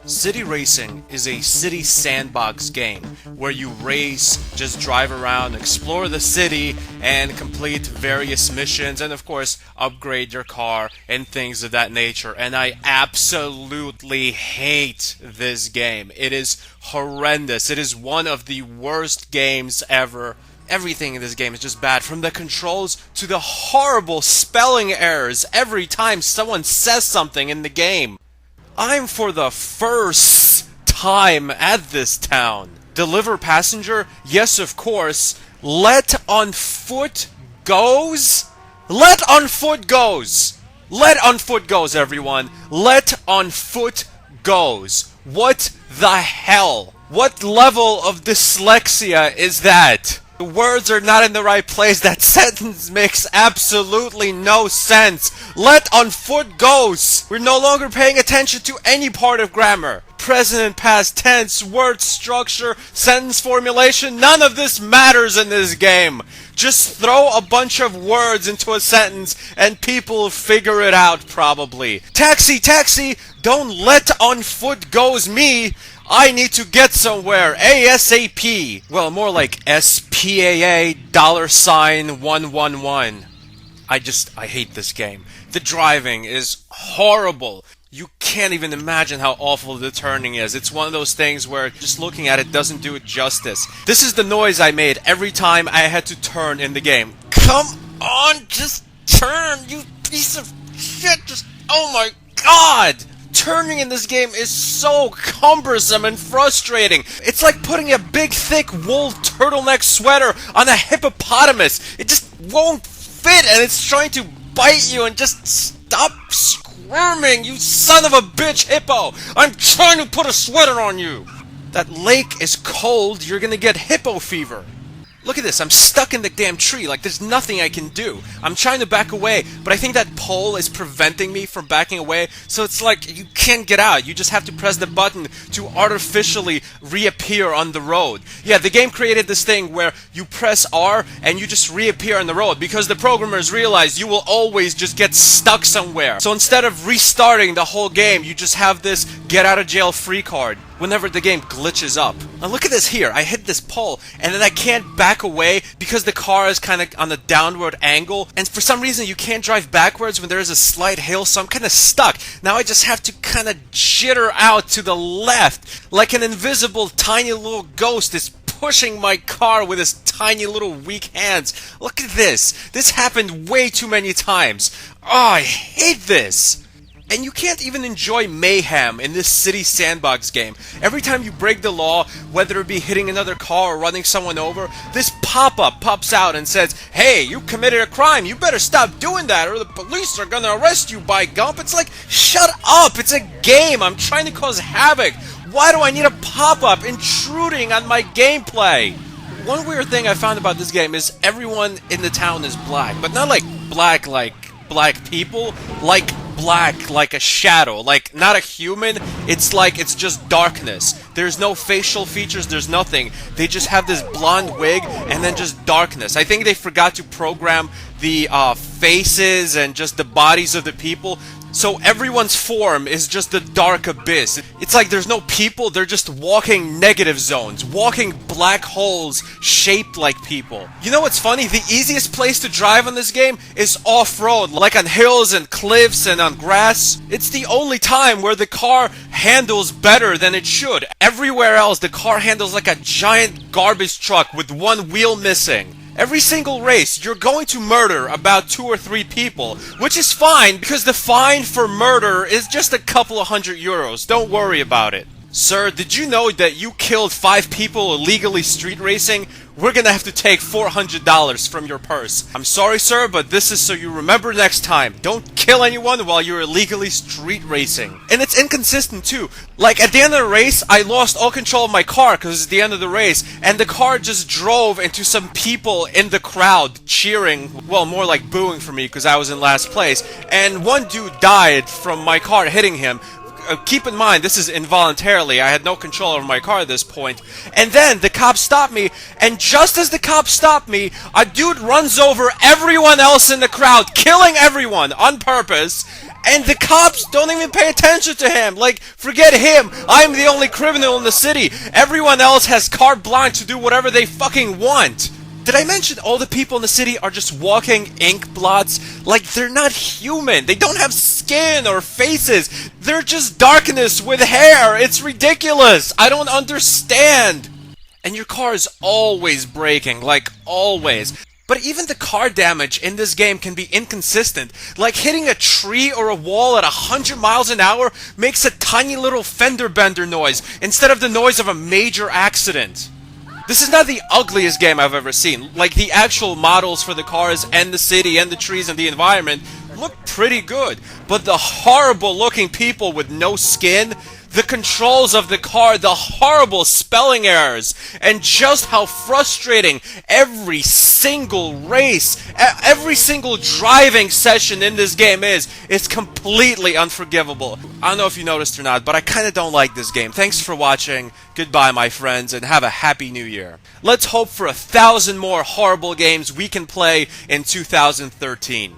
City Racing is a city sandbox game where you race, just drive around, explore the city, and complete various missions, and of course, upgrade your car and things of that nature. And I absolutely hate this game. It is horrendous. It is one of the worst games ever. Everything in this game is just bad, from the controls to the horrible spelling errors every time someone says something in the game. I'm for the first time at this town. Deliver passenger? Yes, of course. Let on foot goes? Let on foot goes! Let on foot goes, everyone. Let on foot goes. What the hell? What level of dyslexia is that? The words are not in the right place. That sentence makes absolutely no sense. Let on foot goes. We're no longer paying attention to any part of grammar. Present and past tense, word structure, sentence formulation, none of this matters in this game. Just throw a bunch of words into a sentence and people will figure it out probably. Taxi, taxi, don't let on foot goes me. I need to get somewhere ASAP. Well, more like SPAA $111. I hate this game. The driving is horrible. You can't even imagine how awful the turning is. It's one of those things where just looking at it doesn't do it justice. This is the noise I made every time I had to turn in the game. Come on, just turn, you piece of shit. Just, oh my god! Turning in this game is so cumbersome and frustrating. It's like putting a big, thick wool turtleneck sweater on a hippopotamus. It just won't fit, and it's trying to bite you, and just stop squirming, you son of a bitch hippo! I'm trying to put a sweater on you! That lake is cold, you're gonna get hippo fever. Look at this, I'm stuck in the damn tree, like there's nothing I can do. I'm trying to back away, but I think that pole is preventing me from backing away, so it's like you can't get out. You just have to press the button to artificially reappear on the road. Yeah, the game created this thing where you press R and you just reappear on the road because the programmers realize you will always just get stuck somewhere. So instead of restarting the whole game, you just have this get out of jail free card whenever the game glitches up. Now look at this here, I hit this pole and then I can't back away because the car is kind of on a downward angle, and for some reason you can't drive backwards when there is a slight hill, so I'm kind of stuck. Now I just have to kind of jitter out to the left like an invisible tiny little ghost is pushing my car with his tiny little weak hands. Look at this. This happened way too many times. Oh, I hate this. And you can't even enjoy mayhem in this city sandbox game. Every time you break the law, whether it be hitting another car or running someone over, this pop-up pops out and says, "Hey, you committed a crime, you better stop doing that or the police are gonna arrest you, by gump." It's like, shut up, it's a game, I'm trying to cause havoc. Why do I need a pop-up intruding on my gameplay? One weird thing I found about this game is everyone in the town is black, but not like black people, like black like a shadow, like not a human. It's like it's just darkness. There's no facial features, there's nothing. They just have this blonde wig and then just darkness. I think they forgot to program the faces and just the bodies of the people, so everyone's form is just the dark abyss. It's like there's no people, they're just walking negative zones, walking black holes shaped like people. You know what's funny? The easiest place to drive on this game is off-road, like on hills and cliffs and on grass. It's the only time where the car handles better than it should. Everywhere else, the car handles like a giant garbage truck with one wheel missing. Every single race, you're going to murder about 2 or 3 people, which is fine because the fine for murder is just a couple of €100. Don't worry about it. Sir, did you know that you killed 5 people illegally street racing? we're gonna have to take $400 from your purse. I'm sorry, sir, but this is so you remember next time. Don't kill anyone while you're illegally street racing. And it's inconsistent too. Like, at the end of the race, I lost all control of my car because it's the end of the race, and the car just drove into some people in the crowd cheering, well, more like booing for me because I was in last place, and one dude died from my car hitting him. Keep in mind, this is involuntarily. I had no control over my car at this point. And then the cop stopped me, and just as the cop stopped me, a dude runs over everyone else in the crowd, killing everyone on purpose. And the cops don't even pay attention to him. Like, forget him. I'm the only criminal in the city. Everyone else has carte blanche to do whatever they fucking want. Did I mention all the people in the city are just walking ink blots? Like, they're not human. They don't have skin or faces. They're just darkness with hair. It's ridiculous. I don't understand. And your car is always breaking, like always. But even the car damage in this game can be inconsistent. Like, hitting a tree or a wall at 100 miles an hour makes a tiny little fender bender noise instead of the noise of a major accident. This is not the ugliest game I've ever seen. Like, the actual models for the cars and the city and the trees and the environment look pretty good. But the horrible looking people with no skin, the controls of the car, the horrible spelling errors, and just how frustrating every single race, every single driving session in this game is completely unforgivable. I don't know if you noticed or not, but I kinda don't like this game. Thanks for watching. Goodbye, my friends, and have a happy new year. Let's hope for 1,000 more horrible games we can play in 2013.